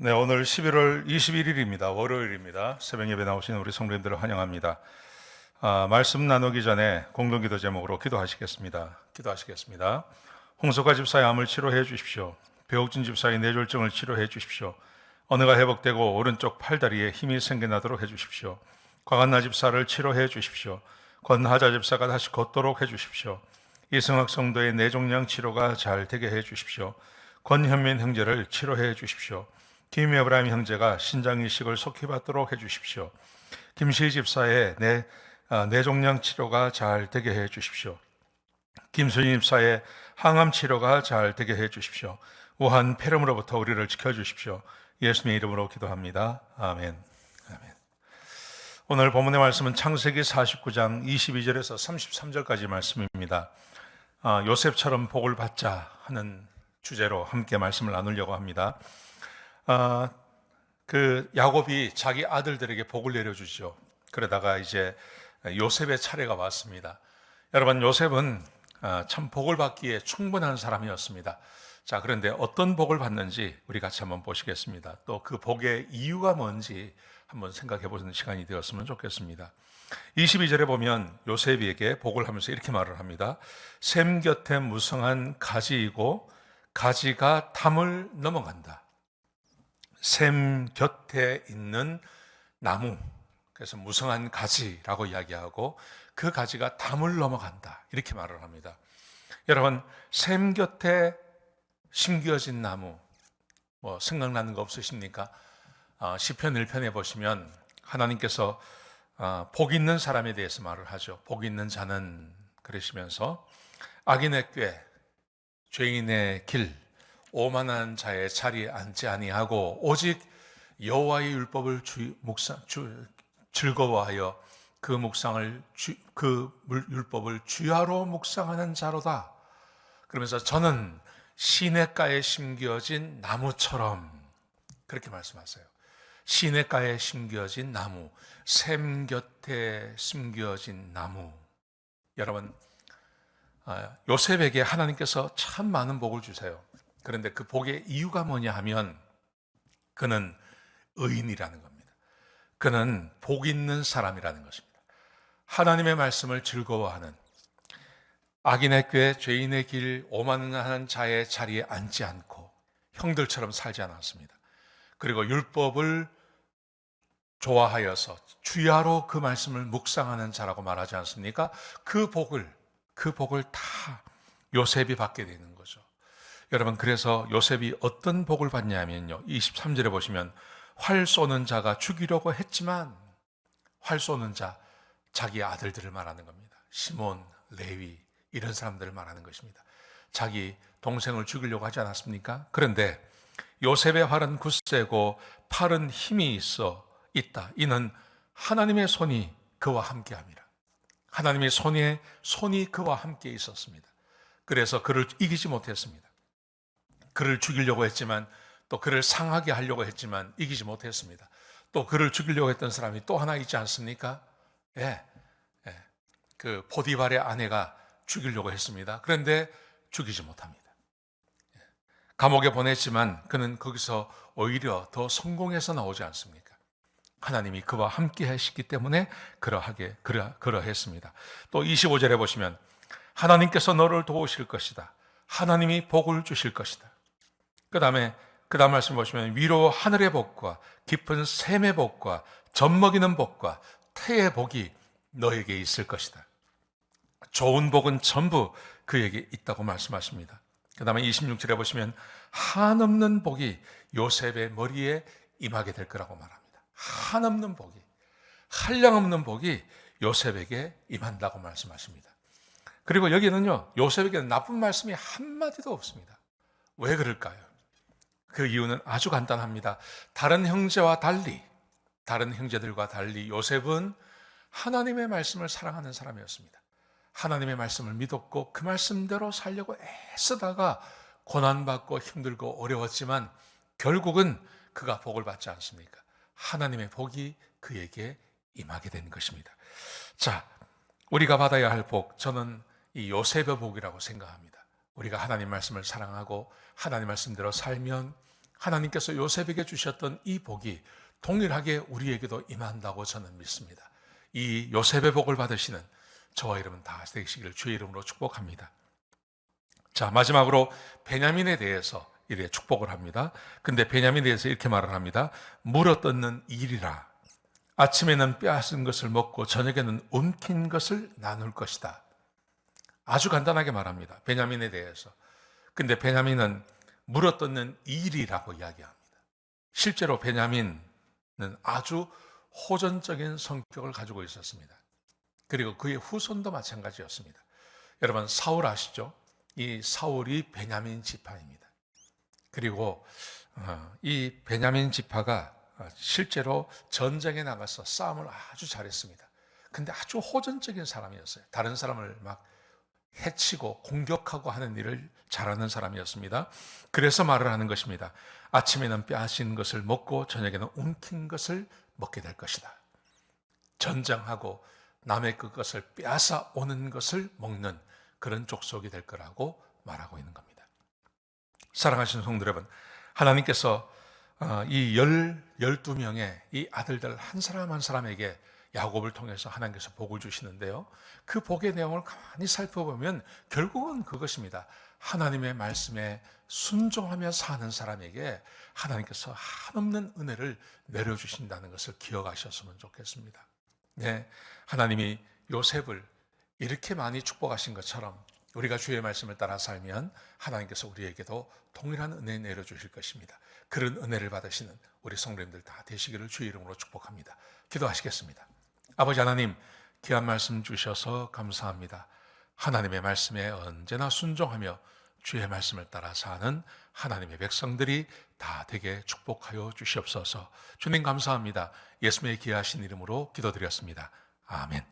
네, 오늘 11월 21일입니다. 월요일입니다. 새벽 예배 나오시는 우리 성도님들을 환영합니다. 말씀 나누기 전에 공동기도 제목으로 기도하시겠습니다. 홍석화 집사의 암을 치료해 주십시오. 배옥진 집사의 뇌졸중을 치료해 주십시오. 언어가 회복되고 오른쪽 팔다리에 힘이 생겨나도록 해 주십시오. 과간나 집사를 치료해 주십시오. 권하자 집사가 다시 걷도록 해 주십시오. 이승학 성도의 뇌종양 치료가 잘 되게 해 주십시오. 권현민 형제를 치료해 주십시오. 김에브라임 형제가 신장 이식을 속히 받도록 해 주십시오. 김시희 집사의 뇌종양 치료가 잘 되게 해 주십시오. 김수진 집사의 항암 치료가 잘 되게 해 주십시오. 우한 폐렴으로부터 우리를 지켜 주십시오. 예수님의 이름으로 기도합니다. 아멘. 아멘. 오늘 본문의 말씀은 창세기 49장 22절에서 33절까지 말씀입니다. 요셉처럼 복을 받자 하는 주제로 함께 말씀을 나누려고 합니다. 야곱이 자기 아들들에게 복을 내려주죠. 그러다가 이제 요셉의 차례가 왔습니다. 여러분, 요셉은 참 복을 받기에 충분한 사람이었습니다. 자, 그런데 어떤 복을 받는지 우리 같이 한번 보시겠습니다. 또 그 복의 이유가 뭔지 한번 생각해 보는 시간이 되었으면 좋겠습니다. 22절에 보면 요셉에게 복을 하면서 이렇게 말을 합니다. 샘 곁에 무성한 가지이고 가지가 담을 넘어간다. 샘 곁에 있는 나무, 그래서 무성한 가지라고 이야기하고 그 가지가 담을 넘어간다, 이렇게 말을 합니다. 여러분, 샘 곁에 심겨진 나무, 생각나는 거 없으십니까? 시편 1편에 보시면 하나님께서 복 있는 사람에 대해서 말을 하죠. 복 있는 자는, 그러시면서 악인의 꾀, 죄인의 길, 오만한 자의 자리에 앉지 아니하고 오직 여호와의 율법을 즐거워하여 그 율법을 주야로 묵상하는 자로다. 그러면서 저는 시냇가에 심겨진 나무처럼, 그렇게 말씀하세요. 시냇가에 심겨진 나무, 샘 곁에 심겨진 나무. 여러분, 요셉에게 하나님께서 참 많은 복을 주세요. 그런데 그 복의 이유가 뭐냐 하면 그는 의인이라는 겁니다. 그는 복 있는 사람이라는 것입니다. 하나님의 말씀을 즐거워하는, 악인의 꾀, 죄인의 길, 오만한 자의 자리에 앉지 않고 형들처럼 살지 않았습니다. 그리고 율법을 좋아하여서 주야로 그 말씀을 묵상하는 자라고 말하지 않습니까? 그 복을 다 요셉이 받게 되는 거죠. 여러분, 그래서 요셉이 어떤 복을 받냐면요, 23절에 보시면 활 쏘는 자가 죽이려고 했지만, 활 쏘는 자, 자기 아들들을 말하는 겁니다. 시몬, 레위, 이런 사람들을 말하는 것입니다. 자기 동생을 죽이려고 하지 않았습니까? 그런데 요셉의 활은 굳세고 팔은 힘이 있다. 이는 하나님의 손이 그와 함께함이라. 하나님의 손이 그와 함께 있었습니다. 그래서 그를 이기지 못했습니다. 그를 죽이려고 했지만, 또 그를 상하게 하려고 했지만 이기지 못했습니다. 또 그를 죽이려고 했던 사람이 또 하나 있지 않습니까? 그 보디발의 아내가 죽이려고 했습니다. 그런데 죽이지 못합니다. 감옥에 보냈지만 그는 거기서 오히려 더 성공해서 나오지 않습니까? 하나님이 그와 함께 하시기 때문에 그러했습니다. 또 25절에 보시면 하나님께서 너를 도우실 것이다. 하나님이 복을 주실 것이다. 그 다음 말씀 보시면 위로 하늘의 복과 깊은 샘의 복과 젖먹이는 복과 태의 복이 너에게 있을 것이다. 좋은 복은 전부 그에게 있다고 말씀하십니다. 그 다음에 26절에 보시면 한없는 복이 요셉의 머리에 임하게 될 거라고 말합니다. 한없는 복이, 한량없는 복이 요셉에게 임한다고 말씀하십니다. 그리고 여기는요, 요셉에게는 나쁜 말씀이 한마디도 없습니다. 왜 그럴까요? 그 이유는 아주 간단합니다. 다른 형제들과 달리 요셉은 하나님의 말씀을 사랑하는 사람이었습니다. 하나님의 말씀을 믿었고 그 말씀대로 살려고 애쓰다가 고난받고 힘들고 어려웠지만 결국은 그가 복을 받지 않습니까? 하나님의 복이 그에게 임하게 된 것입니다. 자, 우리가 받아야 할 복, 저는 이 요셉의 복이라고 생각합니다. 우리가 하나님 말씀을 사랑하고 하나님 말씀대로 살면 하나님께서 요셉에게 주셨던 이 복이 동일하게 우리에게도 임한다고 저는 믿습니다. 이 요셉의 복을 받으시는 저와 여러분 다 되시기를 주의 이름으로 축복합니다. 자, 마지막으로 베냐민에 대해서 이렇게 축복을 합니다. 근데 베냐민에 대해서 이렇게 말을 합니다. 물어뜯는 일이라. 아침에는 빼앗은 것을 먹고 저녁에는 움킨 것을 나눌 것이다. 아주 간단하게 말합니다. 베냐민에 대해서. 근데 베냐민은 물어뜯는 일이라고 이야기합니다. 실제로 베냐민은 아주 호전적인 성격을 가지고 있었습니다. 그리고 그의 후손도 마찬가지였습니다. 여러분, 사울 아시죠? 이 사울이 베냐민 지파입니다. 그리고 이 베냐민 지파가 실제로 전쟁에 나가서 싸움을 아주 잘했습니다. 근데 아주 호전적인 사람이었어요. 다른 사람을 막 해치고 공격하고 하는 일을 잘하는 사람이었습니다. 그래서 말을 하는 것입니다. 아침에는 빼앗긴 것을 먹고 저녁에는 움킨 것을 먹게 될 것이다. 전쟁하고 남의 그것을 빼앗아 오는 것을 먹는 그런 족속이 될 거라고 말하고 있는 겁니다. 사랑하시는 성도 여러분, 하나님께서 이 12명의 이 아들들 한 사람 한 사람에게 야곱을 통해서 하나님께서 복을 주시는데요. 그 복의 내용을 가만히 살펴보면 결국은 그것입니다. 하나님의 말씀에 순종하며 사는 사람에게 하나님께서 한없는 은혜를 내려주신다는 것을 기억하셨으면 좋겠습니다. 네, 하나님이 요셉을 이렇게 많이 축복하신 것처럼 우리가 주의 말씀을 따라 살면 하나님께서 우리에게도 동일한 은혜 내려주실 것입니다. 그런 은혜를 받으시는 우리 성도님들 다 되시기를 주의 이름으로 축복합니다. 기도하시겠습니다. 아버지 하나님, 귀한 말씀 주셔서 감사합니다. 하나님의 말씀에 언제나 순종하며 주의 말씀을 따라 사는 하나님의 백성들이 다 되게 축복하여 주시옵소서. 주님 감사합니다. 예수님의 귀하신 이름으로 기도드렸습니다. 아멘.